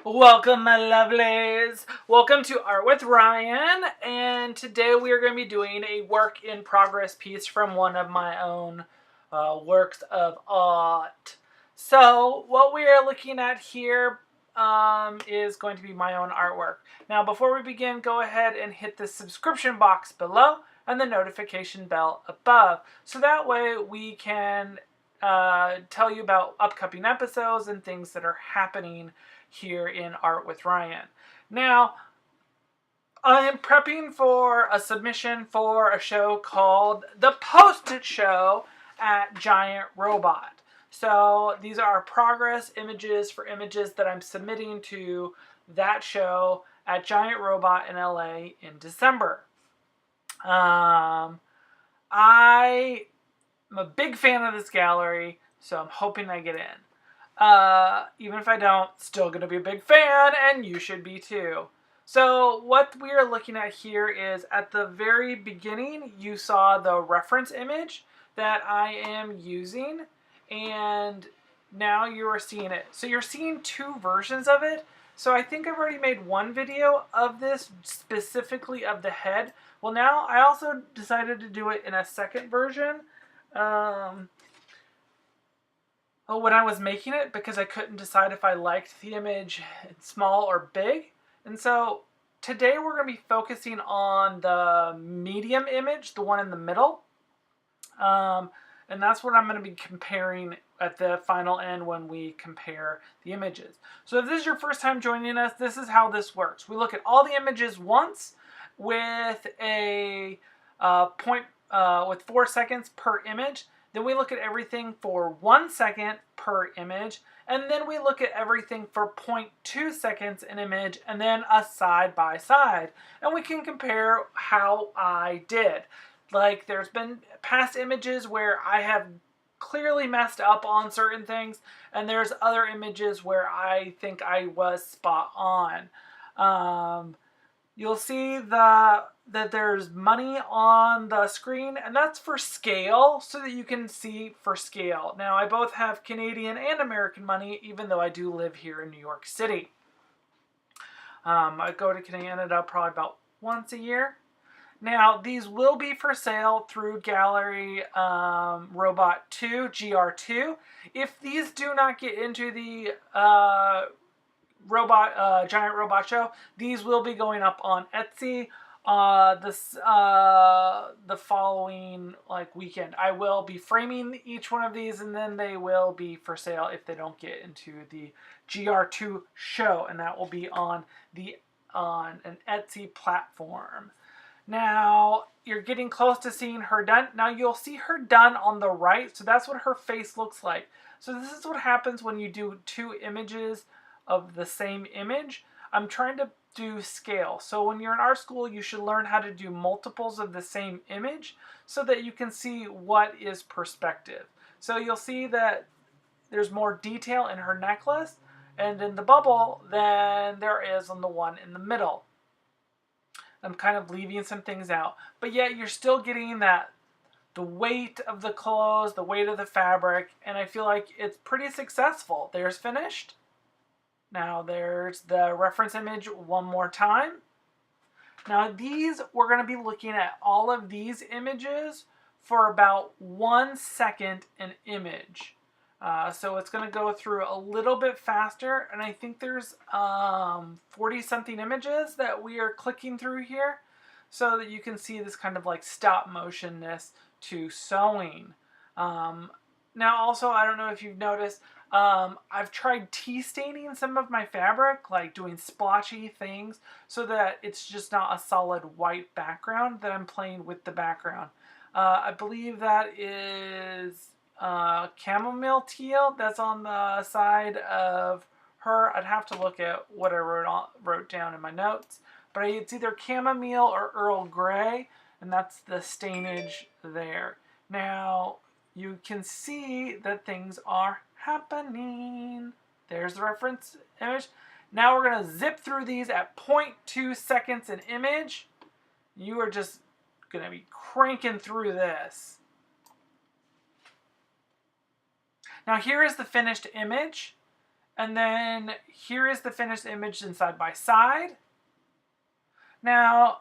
Welcome, my lovelies. Welcome to Art with Ryan, and today we are going to be doing a work in progress piece from one of my own works of art. So, what we are looking at here is going to be my own artwork. Now, before we begin, go ahead and hit the subscription box below and the notification bell above, so that way we can tell you about upcoming episodes and things that are happening here in Art with Ryan. Now, I am prepping for a submission for a show called The Post-it Show at Giant Robot. So these are progress images for images that I'm submitting to that show at Giant Robot in LA in December. I am a big fan of this gallery, so I'm hoping I get in. Even if I don't, still going to be a big fan, and you should be too. So what we are looking at here is, at the very beginning, you saw the reference image that I am using, and now you are seeing it. So you're seeing two versions of it. So I think I've already made one video of this, specifically of the head. Well, now I also decided to do it in a second version. When I was making it, because I couldn't decide if I liked the image small or big. And so today we're going to be focusing on the medium image, the one in the middle. And that's what I'm going to be comparing at the final end when we compare the images. So if this is your first time joining us, this is how this works. We look at all the images once with a with 4 seconds per image. Then we look at everything for 1 second per image, and then we look at everything for 0.2 seconds an image, and then a side by side. And we can compare how I did. Like, there's been past images where I have clearly messed up on certain things, and there's other images where I think I was spot on. You'll see that there's money on the screen, and that's for scale, so that you can see for scale. Now, I both have Canadian and American money, even though I do live here in New York City. I go to Canada probably about once a year. Now, these will be for sale through Gallery Robot 2, GR2. If these do not get into the Giant Robot Show, these will be going up on Etsy the following weekend. I will be framing each one of these, and then they will be for sale if they don't get into the GR2 show, and that will be on an Etsy platform. Now, you're getting close to seeing her done. Now, you'll see her done on the right, so that's what her face looks like. So this is what happens when you do two images of the same image. I'm trying to do scale. So when you're in art school, you should learn how to do multiples of the same image so that you can see what is perspective. So you'll see that there's more detail in her necklace and in the bubble than there is on the one in the middle. I'm kind of leaving some things out, but yet you're still getting that the weight of the clothes, the weight of the fabric, and I feel like it's pretty successful. There's finished. Now there's the reference image one more time. Now we're going to be looking at all of these images for about 1 second an image. So it's going to go through a little bit faster, and I think there's 40-something images that we are clicking through here so that you can see this kind of like stop motionness to sewing. Now also, I don't know if you've noticed, I've tried tea staining some of my fabric, like doing splotchy things, so that it's just not a solid white background, that I'm playing with the background. I believe that is chamomile teal that's on the side of her. I'd have to look at what I wrote down in my notes, but it's either chamomile or Earl Grey, and that's the stainage there. Now, you can see that things are happening. There's the reference image. Now we're going to zip through these at 0.2 seconds an image. You are just going to be cranking through this. Now here is the finished image. And then here is the finished image in side by side. Now,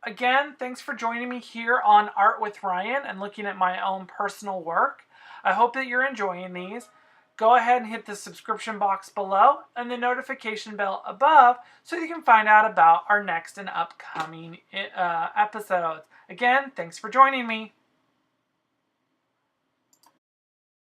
again, thanks for joining me here on Art with Ryan and looking at my own personal work. I hope that you're enjoying these. Go ahead and hit the subscription box below and the notification bell above so you can find out about our next and upcoming episodes. Again, thanks for joining me.